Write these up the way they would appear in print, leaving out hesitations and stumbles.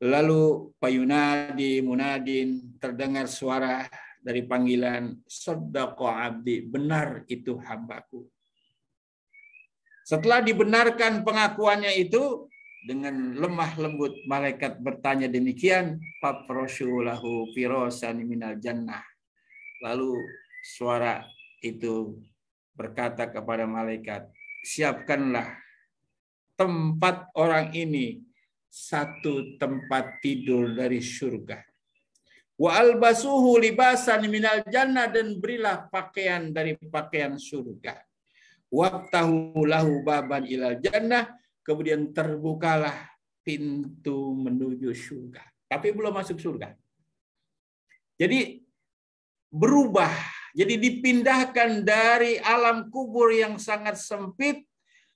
Lalu payunadi munadin, terdengar suara dari panggilan, saddaqa abdi, benar itu hambaku. Setelah dibenarkan pengakuannya itu, dengan lemah lembut malaikat bertanya demikian, fafrashu lahu firasan minal jannah. Lalu suara itu berkata kepada malaikat, siapkanlah tempat orang ini satu tempat tidur dari surga. Wa albasuhu libasan minal jannah, dan berilah pakaian dari pakaian surga. Waftahu lahu baban ilal jannah, kemudian terbukalah pintu menuju surga. Tapi belum masuk surga. Jadi berubah. Jadi dipindahkan dari alam kubur yang sangat sempit,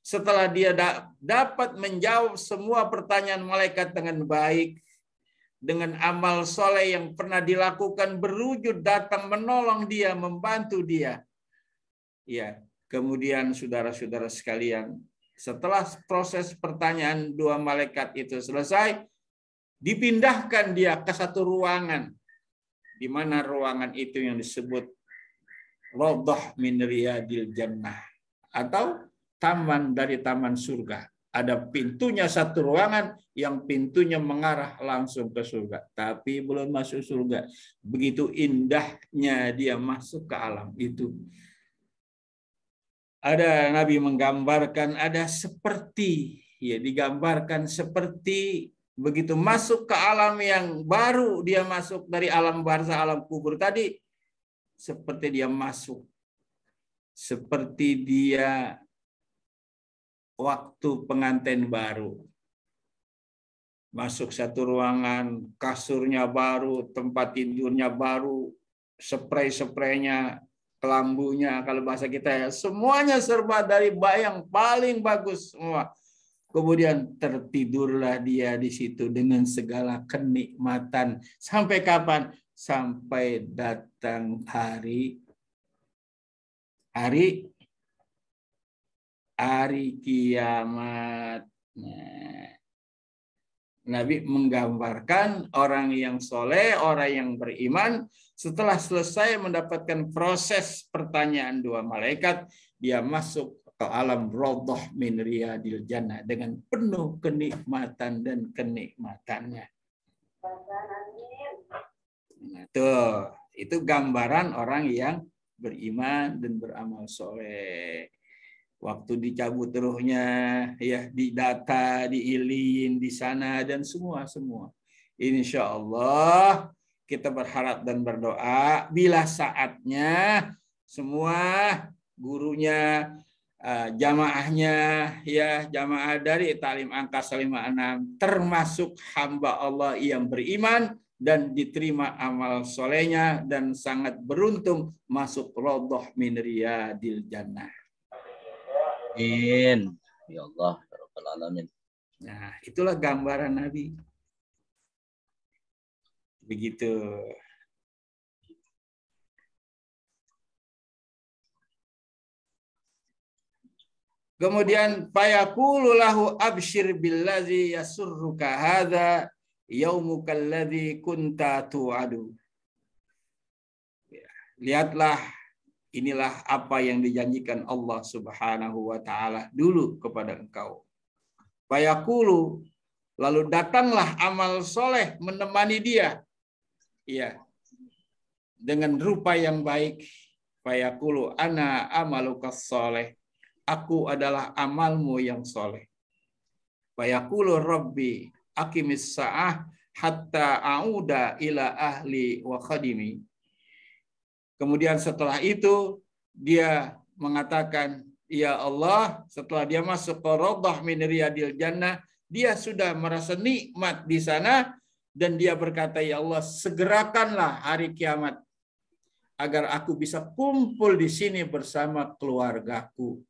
setelah dia dapat menjawab semua pertanyaan malaikat dengan baik, dengan amal soleh yang pernah dilakukan berwujud datang menolong dia, membantu dia. Ya, kemudian saudara-saudara sekalian, setelah proses pertanyaan dua malaikat itu selesai, dipindahkan dia ke satu ruangan, di mana ruangan itu yang disebut Raudhah min Riyadil Jannah, atau taman dari taman surga. Ada pintunya satu ruangan yang pintunya mengarah langsung ke surga. Tapi belum masuk surga. Begitu indahnya dia masuk ke alam itu. Ada Nabi menggambarkan, ada seperti, ya digambarkan seperti begitu masuk ke alam yang baru, dia masuk dari alam barzah, alam kubur tadi, seperti dia masuk, seperti dia waktu pengantin baru. Masuk satu ruangan, kasurnya baru, tempat tidurnya baru, spray-spraynya, kelambunya, kalau bahasa kita ya, semuanya serba dari yang paling bagus semua. Kemudian tertidurlah dia di situ dengan segala kenikmatan. Sampai kapan? Sampai datang hari kiamat. Nah, Nabi menggambarkan orang yang soleh, orang yang beriman, setelah selesai mendapatkan proses pertanyaan dua malaikat, dia masuk ke alam Raudhah min Riyadil Jannah dengan penuh kenikmatan dan kenikmatannya. Nah, itu gambaran orang yang beriman dan beramal soleh. Waktu dicabut ruhnya, ya didata, diilin di sana dan semua. Insya Allah kita berharap dan berdoa bila saatnya semua gurunya, jamaahnya, ya jamaah dari Ta'lim Angkasa 56 termasuk hamba Allah yang beriman dan diterima amal solehnya dan sangat beruntung masuk Raudhah min Riyadil Jannah. Amin. Ya Allah, ya Rabbal Alamin. Nah, itulah gambaran Nabi. Begitu. Kemudian fayaqulu lahu abshir billazi yasurruka hadza yaumuka alladzi kunta tu'adu. Lihatlah, inilah apa yang dijanjikan Allah Subhanahu wa taala dulu kepada engkau. Fayaqulu, lalu datanglah amal soleh menemani dia. Iya. Dengan rupa yang baik. Fayaqulu ana amalukas soleh. Aku adalah amalmu yang soleh. Fayaqulu rabbi aqimis sa'ah hatta a'uda ila ahli wa khadimi. Kemudian setelah itu dia mengatakan, ya Allah, setelah dia masuk ke Raudhah min Riyadil Jannah, dia sudah merasa nikmat di sana dan dia berkata, ya Allah, segerakanlah hari kiamat agar aku bisa kumpul di sini bersama keluargaku.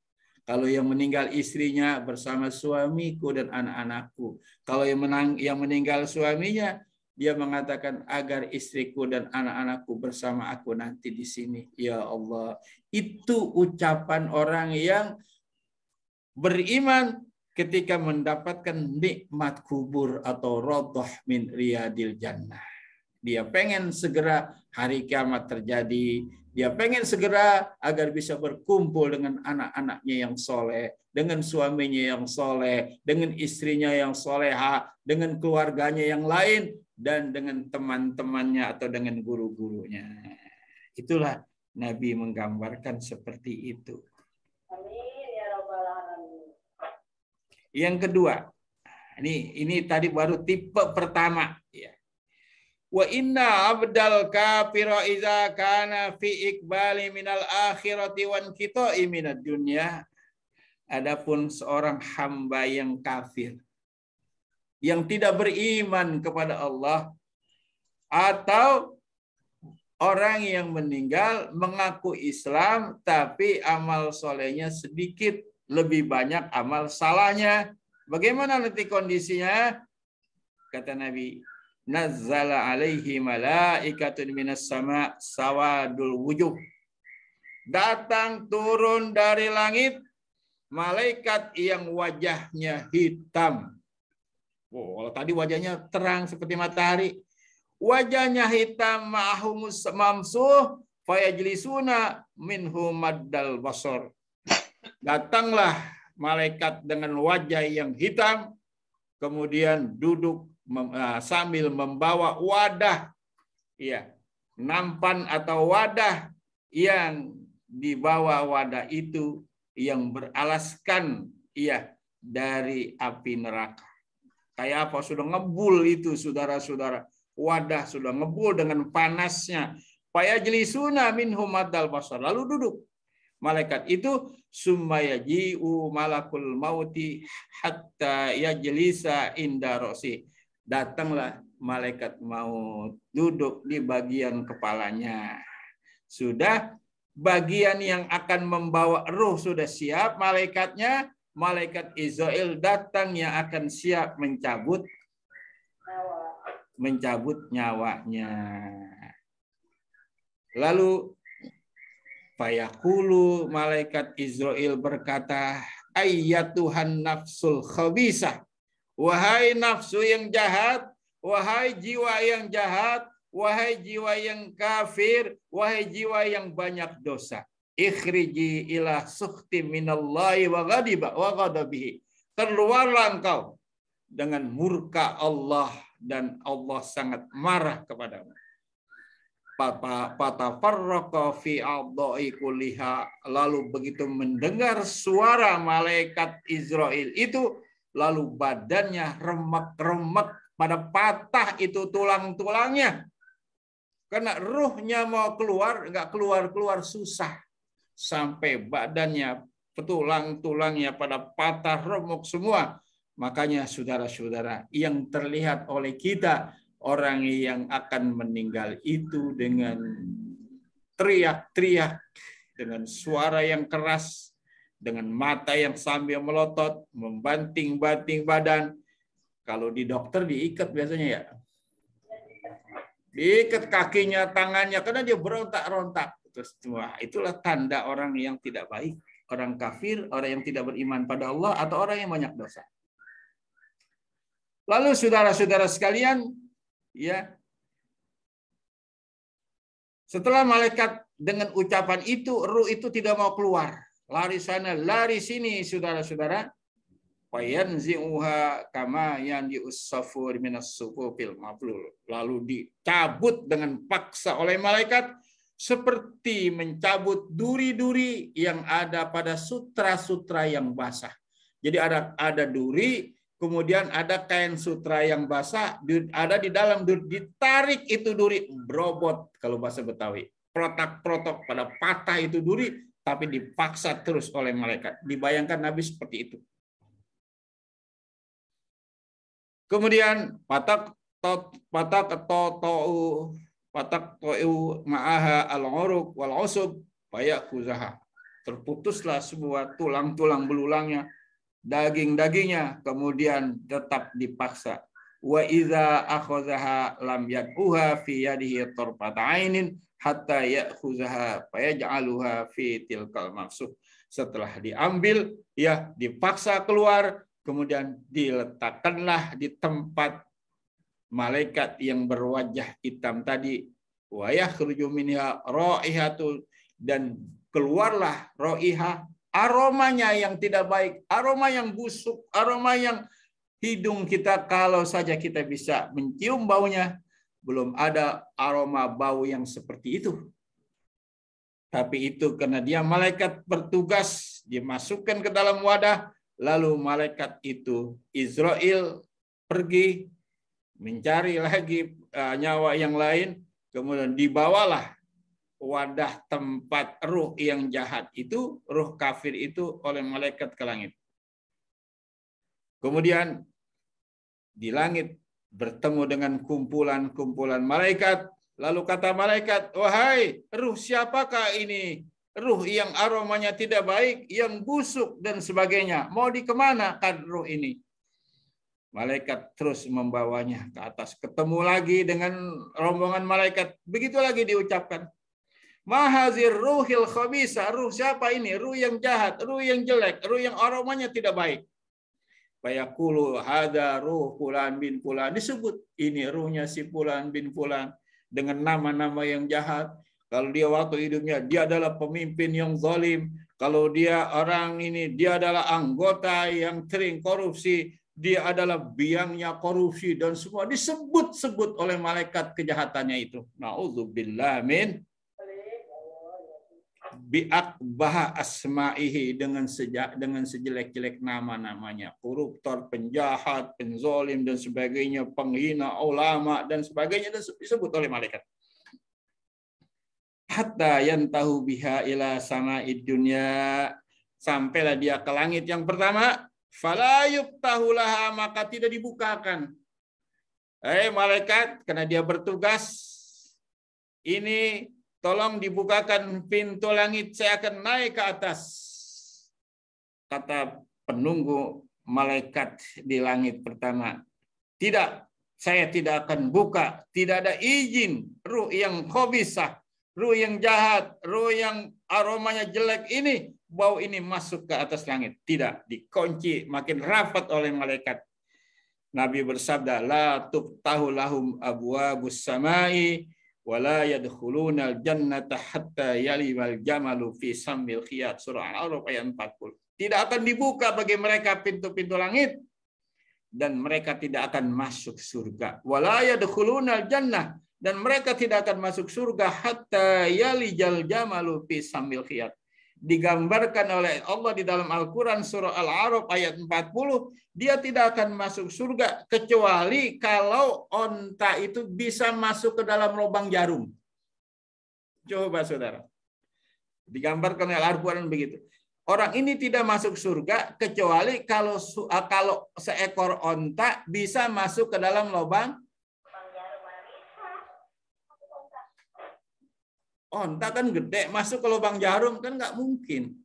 Kalau yang meninggal istrinya bersama suamiku dan anak-anakku. Kalau yang meninggal suaminya, dia mengatakan agar istriku dan anak-anakku bersama aku nanti di sini. Ya Allah, itu ucapan orang yang beriman ketika mendapatkan nikmat kubur atau radhah min riyadil jannah. Dia pengen segera hari kiamat terjadi. Dia pengen segera agar bisa berkumpul dengan anak-anaknya yang soleh, dengan suaminya yang soleh, dengan istrinya yang soleha, dengan keluarganya yang lain, dan dengan teman-temannya atau dengan guru-gurunya. Itulah Nabi menggambarkan seperti itu. Amin ya rabbal alamin. Yang kedua, ini tadi baru tipe pertama, ya. Wa inna abdal kafira iza kana fi iqbali minal akhirati wan qita'i minad dunya. Adapun seorang hamba yang kafir, yang tidak beriman kepada Allah, atau orang yang meninggal mengaku Islam tapi amal solehnya sedikit, lebih banyak amal salahnya. Bagaimana nanti kondisinya? Kata Nabi, nazzala alaihi malaikatun minas sama sawadul wujuh. Datang turun dari langit malaikat yang wajahnya hitam. Oh, kalau tadi wajahnya terang seperti matahari, wajahnya hitam ma'ahumus mamsuh fayajlisuna minhu maddal basar. Datanglah malaikat dengan wajah yang hitam, kemudian duduk sambil membawa wadah, ya, nampan atau wadah yang dibawa wadah itu yang beralaskan, ya, dari api neraka. Kayak apa? Sudah ngebul itu, saudara-saudara. Wadah sudah ngebul dengan panasnya. Fayajlisuna minhum maddal basar. Lalu duduk. Malaikat itu summa yaji'u malakul mauti hatta yajlisa inda rosi. Datanglah malaikat maut, duduk di bagian kepalanya. Sudah bagian yang akan membawa ruh sudah siap malaikatnya. Malaikat Israel datang yang akan siap mencabut nyawanya. Lalu fayaqulu, malaikat Israel berkata, ayyatuhan nafsul khabisah, wahai nafsu yang jahat, wahai jiwa yang jahat, wahai jiwa yang kafir, wahai jiwa yang banyak dosa. Ikhriji ila sukhti minallahi wa ghadabihi. Keluarlah engkau dengan murka Allah dan Allah sangat marah kepadamu. Fatafarraqa fi a'dha'i kulliha. Lalu begitu mendengar suara malaikat Israel itu, lalu badannya remek-remek, pada patah itu tulang-tulangnya. Karena ruhnya mau keluar, enggak keluar-keluar, susah. Sampai badannya, tulang-tulangnya pada patah remuk semua. Makanya saudara-saudara, yang terlihat oleh kita, orang yang akan meninggal itu dengan teriak-teriak, dengan suara yang keras, dengan mata yang sambil melotot, membanting-banting badan. Kalau di dokter diikat biasanya, ya. Diikat kakinya, tangannya, karena dia berontak-rontak. Terus itulah tanda orang yang tidak baik, orang kafir, orang yang tidak beriman pada Allah, atau orang yang banyak dosa. Lalu saudara-saudara sekalian, ya, setelah malaikat dengan ucapan itu, ruh itu tidak mau keluar, lari sana, lari sini, saudara-saudara. Fayanzi'uha kama yandi'us safur minas sufufil mablul. Lalu dicabut dengan paksa oleh malaikat, seperti mencabut duri-duri yang ada pada sutra-sutra yang basah. Jadi ada duri, kemudian ada kain sutra yang basah, ada di dalam duri, ditarik itu duri, berobot kalau bahasa Betawi. Protak-protok, pada patah itu duri, tapi dipaksa terus oleh malaikat. Dibayangkan Nabi seperti itu. Kemudian patak ma'aha al-uruq wal usub fayakuzaha. Terputuslah semua tulang-tulang belulangnya, daging-dagingnya, kemudian tetap dipaksa. Wa idza akhazaha lam yad'uha fi yadihi tarfata 'ainin hatta ya'khuzaha fayaj'aluha fi tilkal maqsud. Setelah diambil, ya, dipaksa keluar, kemudian diletakkanlah di tempat malaikat yang berwajah hitam tadi, wa yakhruju minha raihatul, dan keluarlah raihah, aromanya yang tidak baik, aroma yang busuk, aroma yang hidung kita kalau saja kita bisa mencium baunya, belum ada aroma bau yang seperti itu. Tapi itu karena dia malaikat bertugas, dimasukkan ke dalam wadah, lalu malaikat itu Israel pergi mencari lagi nyawa yang lain, kemudian dibawalah wadah tempat ruh yang jahat itu, ruh kafir itu oleh malaikat ke langit. Kemudian di langit bertemu dengan kumpulan-kumpulan malaikat, lalu kata malaikat, wahai ruh siapakah ini? Ruh yang aromanya tidak baik, yang busuk dan sebagainya. Mau dikemanakan ruh ini? Malaikat terus membawanya ke atas. Ketemu lagi dengan rombongan malaikat. Begitu lagi diucapkan. Mahazir ruhil khabisa. Ruh siapa ini? Ruh yang jahat, ruh yang jelek, ruh yang aromanya tidak baik. Fayaqulu hada ruh fulan bin fulan. Disebut ini ruhnya si fulan bin fulan dengan nama-nama yang jahat. Kalau dia waktu hidupnya dia adalah pemimpin yang zalim. Kalau dia orang ini dia adalah anggota yang sering korupsi. Dia adalah biangnya korupsi dan semua disebut-sebut oleh malaikat kejahatannya itu. Na'udzubillah min bi'akbaha asma'ihi, dengan sejelek-jelek nama-namanya. Koruptor, penjahat, penzolim dan sebagainya, penghina ulama dan sebagainya disebut oleh malaikat. Hatta yantahu biha ila sama'id dunya, sampailah dia ke langit yang pertama. Fala yuftahu laha, maka tidak dibukakan. Malaikat, karena dia bertugas, ini tolong dibukakan pintu langit, saya akan naik ke atas. Kata penunggu malaikat di langit pertama, tidak, saya tidak akan buka, tidak ada izin ruh yang khabisah, ruh yang jahat, ruh yang aromanya jelek ini, bau ini masuk ke atas langit. Tidak, dikunci, makin rapat oleh malaikat. Nabi bersabda, la tuftahu lahum abwabus samai wa la yadkhuluna al-jannata hatta yalimal jamalu fi sammil khiyat. Surah Al-A'raf ayat 40. Tidak akan dibuka bagi mereka pintu-pintu langit dan mereka tidak akan masuk surga. Wa la yadkhuluna al-jannah, dan mereka tidak akan masuk surga hatta yalijal jamalu fi sammil khiyat. Digambarkan oleh Allah di dalam Al-Quran surah Al-A'raf ayat 40, dia tidak akan masuk surga kecuali kalau onta itu bisa masuk ke dalam lubang jarum. Coba saudara, digambarkan oleh Al-Quran begitu. Orang ini tidak masuk surga kecuali kalau seekor onta bisa masuk ke dalam lubang. Onta kan gede, masuk ke lubang jarum kan nggak mungkin.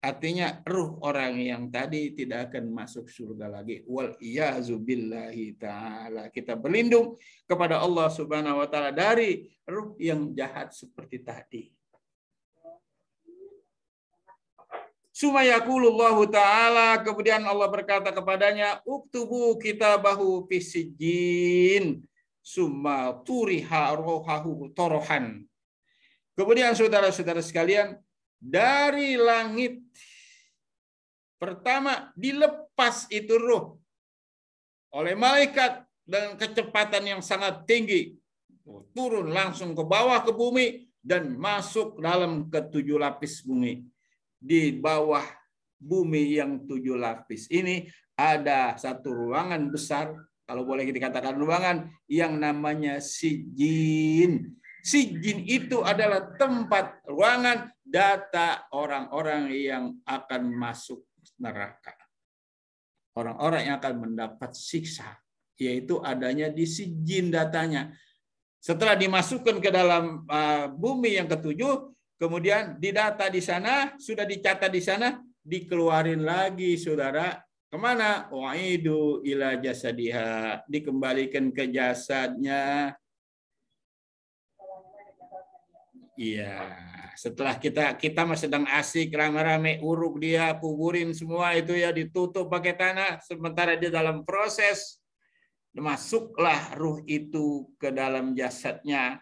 Artinya ruh orang yang tadi tidak akan masuk surga lagi. Wal iyazu billahi ta'ala. Kita berlindung kepada Allah Subhanahu wa taala dari ruh yang jahat seperti tadi. Sumayaqulullahu ta'ala, kemudian Allah berkata kepadanya, uktubu kitabahu fisijin summa turiha rohahu torohan. Kemudian saudara-saudara sekalian, dari langit pertama dilepas itu ruh oleh malaikat dengan kecepatan yang sangat tinggi. Turun langsung ke bawah ke bumi dan masuk dalam ketujuh lapis bumi. Di bawah bumi yang 7 lapis ini ada satu ruangan besar, kalau boleh dikatakan ruangan, yang namanya sijin. Sijin itu adalah tempat ruangan data orang-orang yang akan masuk neraka. Orang-orang yang akan mendapat siksa, yaitu adanya di sijin datanya. Setelah dimasukkan ke dalam bumi yang ketujuh, kemudian didata di sana, sudah dicatat di sana, dikeluarin lagi saudara. Kemana? Wa'idu ila jasadiha, dikembalikan ke jasadnya. Iya, setelah kita mah sedang asik rame-rame uruk dia, kuburin semua itu ya, ditutup pakai tanah, sementara dia dalam proses masuklah ruh itu ke dalam jasadnya.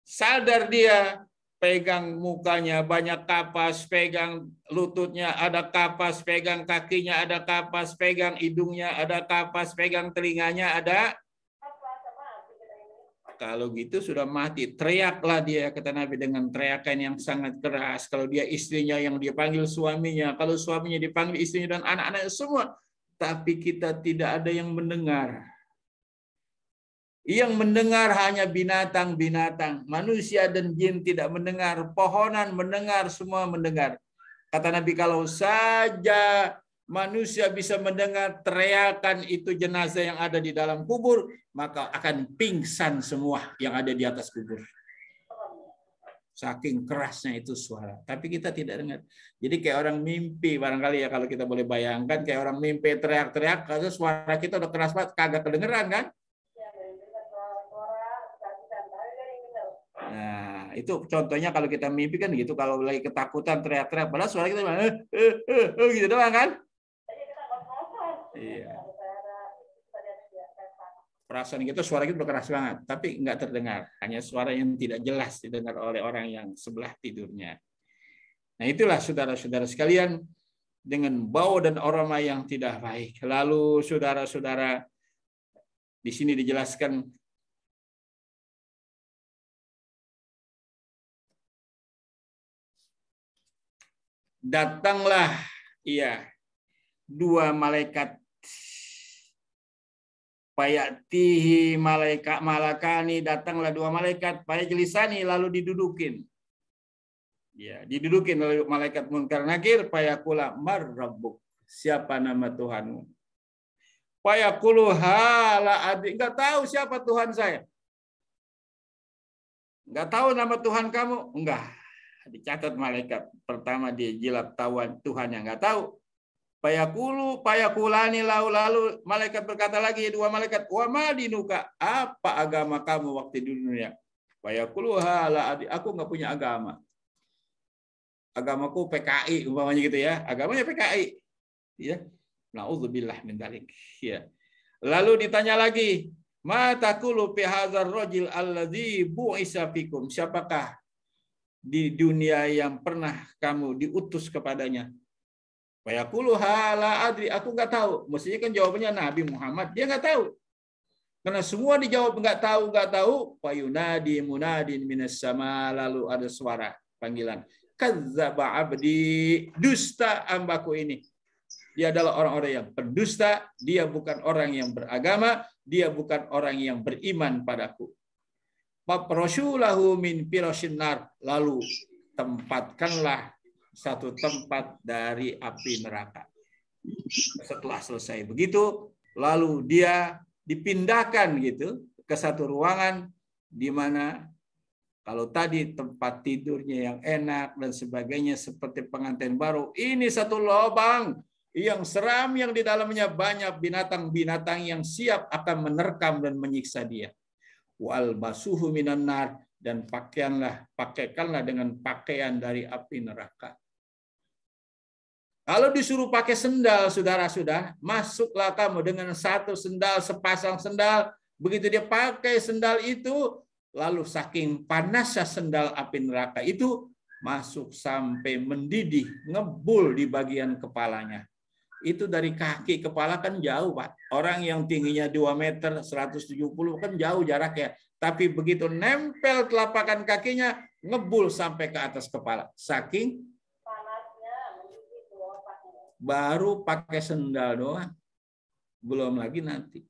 Sadar dia, pegang mukanya banyak kapas, pegang lututnya ada kapas, pegang kakinya ada kapas, pegang hidungnya ada kapas, pegang telinganya ada. Kalau gitu sudah mati. Teriaklah dia, kata Nabi, dengan teriakan yang sangat keras. Kalau dia istrinya yang dipanggil suaminya, kalau suaminya dipanggil istrinya dan anak-anaknya semua. Tapi kita tidak ada yang mendengar. Yang mendengar hanya binatang-binatang. Manusia dan jin tidak mendengar. Pohonan mendengar, semua mendengar. Kata Nabi, kalau saja manusia bisa mendengar teriakan itu jenazah yang ada di dalam kubur, maka akan pingsan semua yang ada di atas kubur. Saking kerasnya itu suara. Tapi kita tidak dengar. Jadi kayak orang mimpi, barangkali ya, kalau kita boleh bayangkan, kayak orang mimpi teriak-teriak, kalau suara kita udah keras banget, kagak kedengeran kan? Nah, itu contohnya kalau kita mimpi kan gitu, kalau lagi ketakutan teriak-teriak, padahal suara kita gitu doang kan? Iya. Perasaan kita suara kita udah keras banget, tapi nggak terdengar. Hanya suara yang tidak jelas didengar oleh orang yang sebelah tidurnya. Nah, itulah saudara-saudara sekalian, dengan bau dan aroma yang tidak baik. Lalu saudara-saudara, di sini dijelaskan datanglah dua malaikat, payatihi malakani, datanglah dua malaikat, payajelisani, lalu didudukin. Ya, didudukin oleh malaikat Munkar Nakir, payakula mar rabbuk, siapa nama Tuhanmu? Payakulu hala adi, enggak tahu siapa Tuhan saya. Enggak tahu nama Tuhan kamu? Enggak. Dicatat malaikat. Pertama dia jilab tahuan Tuhan yang enggak tahu. Payakulani lalu malaikat berkata lagi, dua malaikat, wa ma dinuka, apa agama kamu waktu di dunia? Payakulu hala adi, aku enggak punya agama. Agamaku PKI umpamanya gitu ya. Agamanya PKI. Ya. Nauzubillah min dzalik. Ya. Lalu ditanya lagi, ma taqulu fi hadzal rajul alladzi bu'isa fikum? Siapakah di dunia yang pernah kamu diutus kepadanya? Wa yaqulu hala adri, aku enggak tahu. Mestinya kan jawabannya Nabi Muhammad, dia enggak tahu. Karena semua dijawab enggak tahu. Fayunadi munadin minas sama, lalu ada suara panggilan. Kadzdzaba abdi, dusta hambaku ini. Dia adalah orang-orang yang pendusta, dia bukan orang yang beragama, dia bukan orang yang beriman padaku. Faproshulahu min firashin nar, lalu tempatkanlah satu tempat dari api neraka. Setelah selesai begitu, lalu dia dipindahkan gitu ke satu ruangan di mana kalau tadi tempat tidurnya yang enak dan sebagainya seperti pengantin baru, ini satu lubang yang seram, yang di dalamnya banyak binatang-binatang yang siap akan menerkam dan menyiksa dia. Wal basuhu minan nar, dan pakaikanlah dengan pakaian dari api neraka. Kalau disuruh pakai sendal, saudara-saudara, masuklah kamu dengan satu sendal, sepasang sendal. Begitu dia pakai sendal itu, lalu saking panasnya sendal api neraka itu masuk sampai mendidih, ngebul di bagian kepalanya. Itu dari kaki kepala kan jauh, Pak. Orang yang tingginya 2 meter, 170 kan jauh jaraknya. Tapi begitu nempel telapakan kakinya, ngebul sampai ke atas kepala. Saking baru pakai sendal doang. Belum lagi nanti.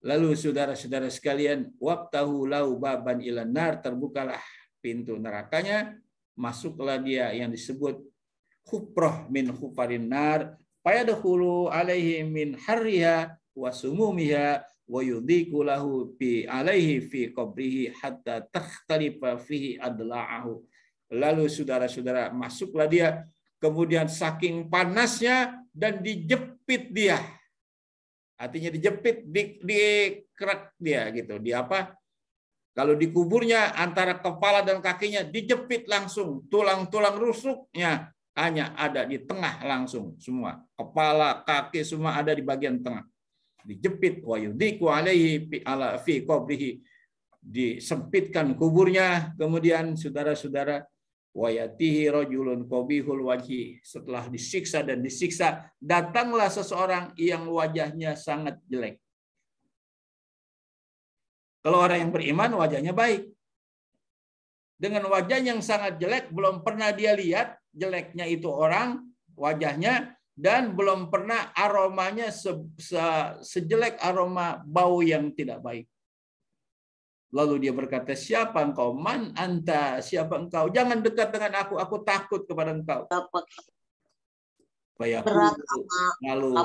Lalu saudara-saudara sekalian, waqtahu lau baban ilan nar, terbukalah pintu nerakanya, masuklah dia yang disebut huprah min hufarin nar, fayadkhulu alaihi min harriha wa sumumiha wa yudhiqu lahu bi alaihi fi qabrihi hatta takhtalifa fihi adla'ahu. Lalu saudara-saudara, masuklah dia, kemudian saking panasnya dan dijepit dia. Artinya dijepit, dikerak dia gitu. Di apa? Kalau dikuburnya antara kepala dan kakinya dijepit langsung, tulang-tulang rusuknya hanya ada di tengah langsung semua. Kepala, kaki semua ada di bagian tengah. Dijepit wa yudhiku alaihi fi qabrihi, disempitkan kuburnya. Kemudian saudara-saudara, wayatihi rajulun qabihul wajhi, setelah disiksa dan disiksa, datanglah seseorang yang wajahnya sangat jelek. Kalau orang yang beriman wajahnya baik. Dengan wajah yang sangat jelek, belum pernah dia lihat jeleknya itu orang, wajahnya, dan belum pernah aromanya sejelek aroma bau yang tidak baik. Lalu dia berkata, siapa engkau? Man anta? Siapa engkau? Jangan dekat dengan aku takut kepada engkau. Berat Lalu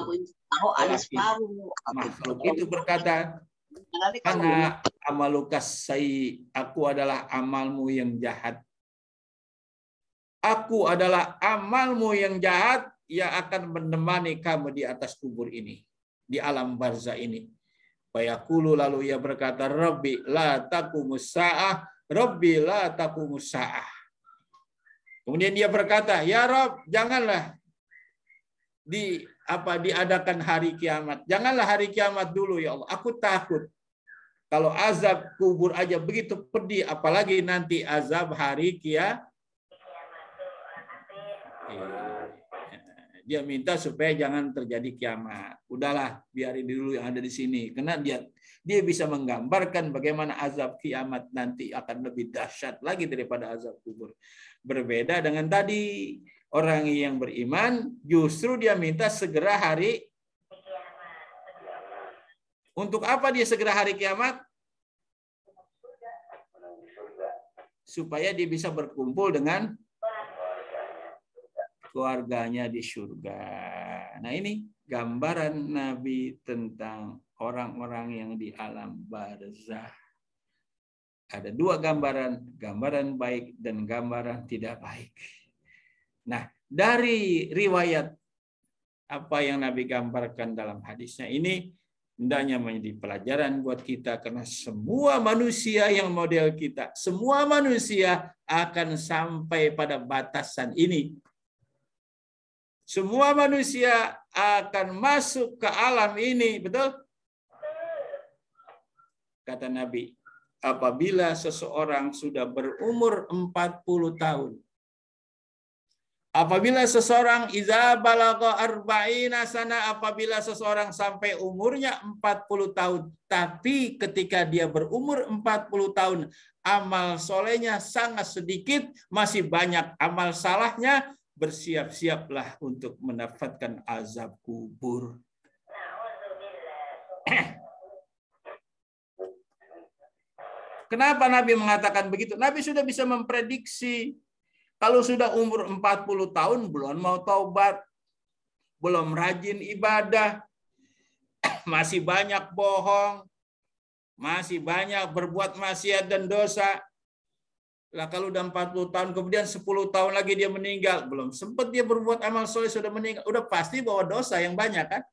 makhluk itu berkata, karena amalukas sayyi, aku adalah amalmu yang jahat. Aku adalah amalmu yang jahat yang akan menemani kamu di atas kubur ini, di alam barzah ini. Fayaqulu, lalu ia berkata, Rabbi la taqumus sa'ah, Rabbi la taqumus sa'ah. Kemudian dia berkata, ya Rabb, janganlah diadakan hari kiamat. Janganlah hari kiamat dulu ya Allah. Aku takut. Kalau azab kubur aja begitu pedih, apalagi nanti azab hari kiamat. Dia minta supaya jangan terjadi kiamat. Udahlah, biarin dulu yang ada di sini. Karena dia bisa menggambarkan bagaimana azab kiamat nanti akan lebih dahsyat lagi daripada azab kubur. Berbeda dengan tadi, orang yang beriman justru dia minta segera hari kiamat. Untuk apa dia segera hari kiamat? Supaya dia bisa berkumpul dengan keluarganya di surga. Nah, ini gambaran Nabi tentang orang-orang yang di alam barzah. Ada dua gambaran, gambaran baik dan gambaran tidak baik. Nah, dari riwayat apa yang Nabi gambarkan dalam hadisnya ini, hendaknya menjadi pelajaran buat kita, karena semua manusia yang model kita, semua manusia akan sampai pada batasan ini. Semua manusia akan masuk ke alam ini, betul? Kata Nabi, apabila seseorang sudah berumur 40 tahun. Apabila seseorang iza balagha arba'ina sana, apabila seseorang sampai umurnya 40 tahun, tapi ketika dia berumur 40 tahun, amal solehnya sangat sedikit, masih banyak amal salahnya, bersiap-siaplah untuk mendapatkan azab kubur. Kenapa Nabi mengatakan begitu? Nabi sudah bisa memprediksi. Kalau sudah umur 40 tahun, belum mau taubat, belum rajin ibadah, masih banyak bohong, masih banyak berbuat maksiat dan dosa. Lah kalau udah 40 tahun, kemudian 10 tahun lagi dia meninggal, belum sempat dia berbuat amal soleh, sudah meninggal, udah pasti bawa dosa yang banyak kan?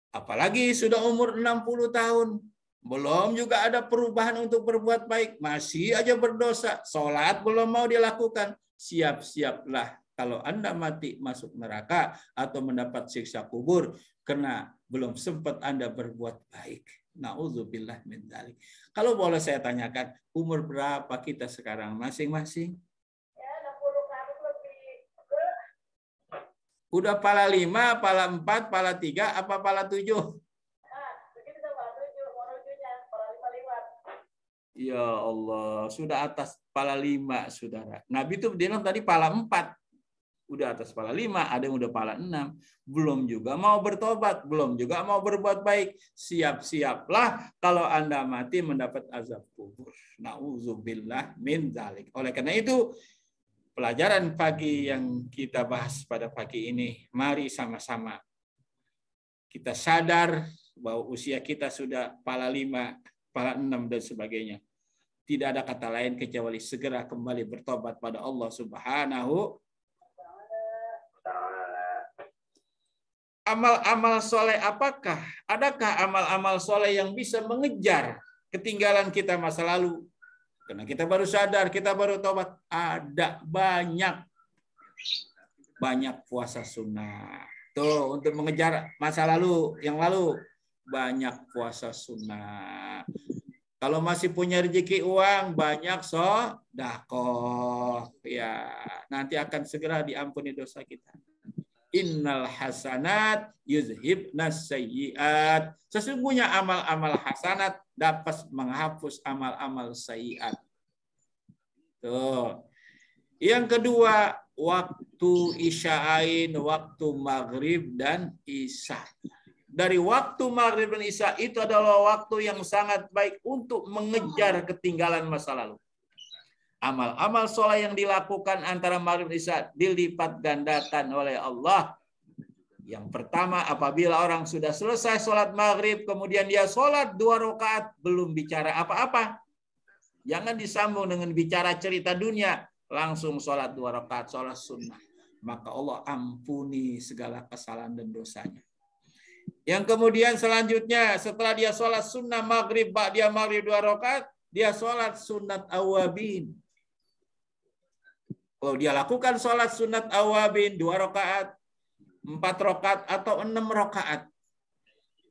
Apalagi sudah umur 60 tahun, belum juga ada perubahan untuk berbuat baik, masih aja berdosa, sholat belum mau dilakukan. Siap-siaplah kalau Anda mati masuk neraka atau mendapat siksa kubur karena belum sempat Anda berbuat baik. Nauzubillah min dzalik. Kalau boleh saya tanyakan, umur berapa kita sekarang masing-masing? Ya, 60 ke atas lebih. Udah pala 5, pala 4, pala 3, apa pala 7? Begitu sama 7, mau tujuhnya, pala 5. Ya Allah, sudah atas pala 5, saudara. Nabi itu bilang tadi pala 4. Udah atas pala 5, ada yang udah pala 6. Belum juga mau bertobat, belum juga mau berbuat baik. Siap-siaplah kalau Anda mati mendapat azab kubur. Nauzubillah min dzalik. Oleh karena itu, pelajaran pagi yang kita bahas pada pagi ini, mari sama-sama kita sadar bahwa usia kita sudah pala 5, pala 6 dan sebagainya. Tidak ada kata lain kecuali segera kembali bertobat pada Allah Subhanahu amal-amal soleh apakah? Adakah amal-amal soleh yang bisa mengejar ketinggalan kita masa lalu? Karena kita baru sadar, kita baru tobat. Ada banyak puasa sunnah. Tuh, untuk mengejar masa lalu, yang lalu. Banyak puasa sunnah. Kalau masih punya rezeki uang, banyak sedekah. Ya, nanti akan segera diampuni dosa kita. Innal hasanat yuzhibnas sayyiat. Sesungguhnya amal-amal hasanat dapat menghapus amal-amal sayyiat. Tuh. Yang kedua, waktu isya'ain, waktu maghrib dan isya. Dari waktu maghrib dan isya itu adalah waktu yang sangat baik untuk mengejar ketinggalan masa lalu. Amal-amal soleh yang dilakukan antara maghrib dan isya dilipat gandakan oleh Allah. Yang pertama, apabila orang sudah selesai sholat maghrib, kemudian dia sholat 2 rakaat, belum bicara apa-apa. Jangan disambung dengan bicara cerita dunia. Langsung sholat 2 rakaat, sholat sunnah. Maka Allah ampuni segala kesalahan dan dosanya. Yang kemudian selanjutnya, setelah dia sholat sunnah maghrib, dia maghrib 2 rakaat, dia sholat sunat awabin. Kalau dia lakukan sholat sunat awabin 2 rakaat, 4 rakaat atau 6 rakaat.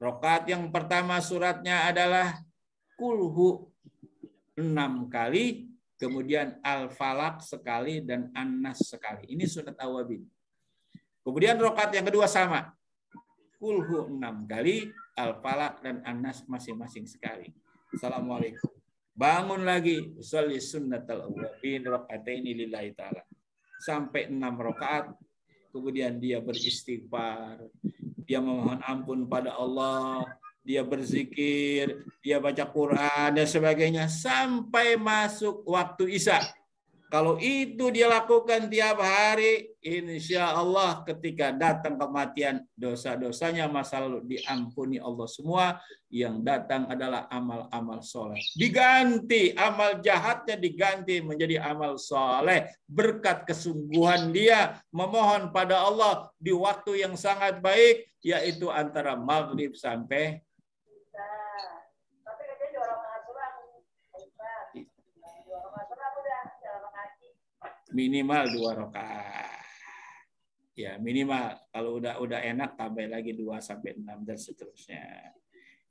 Rakaat yang pertama suratnya adalah kulhu 6 kali, kemudian al-falaq sekali dan an-nas sekali. Ini sunat awabin. Kemudian rakaat yang kedua sama. Kulhu 6 kali, al-falaq dan an-nas masing-masing sekali. Assalamualaikum. Bangun lagi, sholli sunnatal awwabin raka'ataini lillahi ta'ala. Sampai 6 rakaat, kemudian dia beristighfar, dia memohon ampun pada Allah, dia berzikir, dia baca Quran dan sebagainya sampai masuk waktu isya. Kalau itu dia lakukan tiap hari, insya Allah ketika datang kematian, dosa-dosanya masa lalu diampuni Allah semua. Yang datang adalah amal-amal soleh. Diganti, amal jahatnya diganti menjadi amal soleh. Berkat kesungguhan dia memohon pada Allah di waktu yang sangat baik, yaitu antara maghrib sampai minimal 2 rakaat. Ya, minimal. Kalau udah enak tambah lagi 2 sampai 6 dan seterusnya.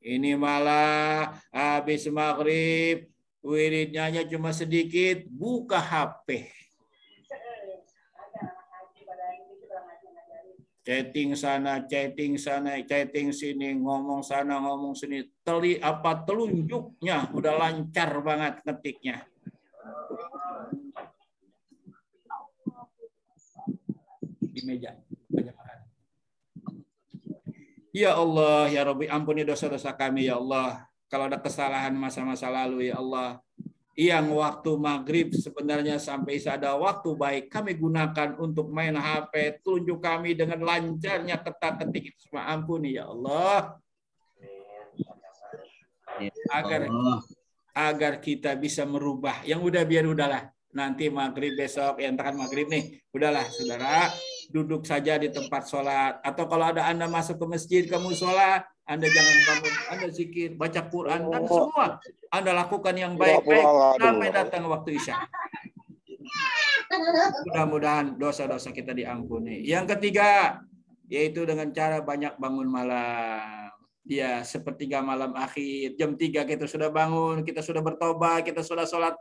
Ini malah habis maghrib, wiridnya cuma sedikit, buka HP. Chatting sana, chatting sini, ngomong sana, ngomong sini. Telunjuknya udah lancar banget ngetiknya. Di meja. Ya Allah, ya Rabbi, ampuni dosa-dosa kami, ya Allah. Kalau ada kesalahan masa-masa lalu, ya Allah. Yang waktu maghrib sebenarnya sampai ada waktu baik kami gunakan untuk main HP, tunjuk kami dengan lancarnya ketik semua, ampuni ya Allah, agar kita bisa merubah. Yang udah biar udahlah, nanti maghrib besok, yang kan maghrib nih, udahlah saudara, duduk saja di tempat sholat, atau kalau ada Anda masuk ke masjid, kamu sholat, Anda jangan bangun, Anda zikir, baca Quran, dan semua Anda lakukan yang baik-baik sampai datang waktu isya. Mudah-mudahan dosa-dosa kita diampuni. Yang ketiga, yaitu dengan cara banyak bangun malam. Ya, sepertiga malam akhir, jam 3 kita sudah bangun, kita sudah bertobat, kita sudah sholat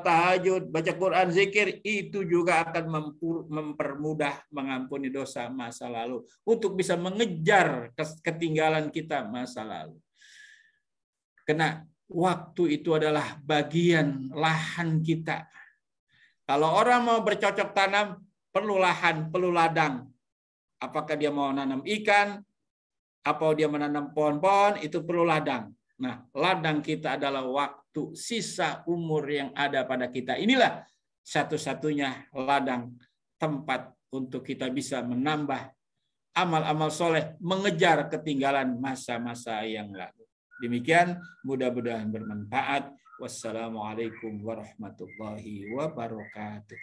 tahajud, baca Quran, zikir, itu juga akan mempermudah mengampuni dosa masa lalu, untuk bisa mengejar ketinggalan kita masa lalu. Karena waktu itu adalah bagian lahan kita. Kalau orang mau bercocok tanam, perlu lahan, perlu ladang. Apakah dia mau nanam ikan, apa dia menanam pohon-pohon, itu perlu ladang. Nah, ladang kita adalah waktu sisa umur yang ada pada kita. Inilah satu-satunya ladang, tempat untuk kita bisa menambah amal-amal soleh, mengejar ketinggalan masa-masa yang lalu. Demikian, mudah-mudahan bermanfaat. Wassalamualaikum warahmatullahi wabarakatuh.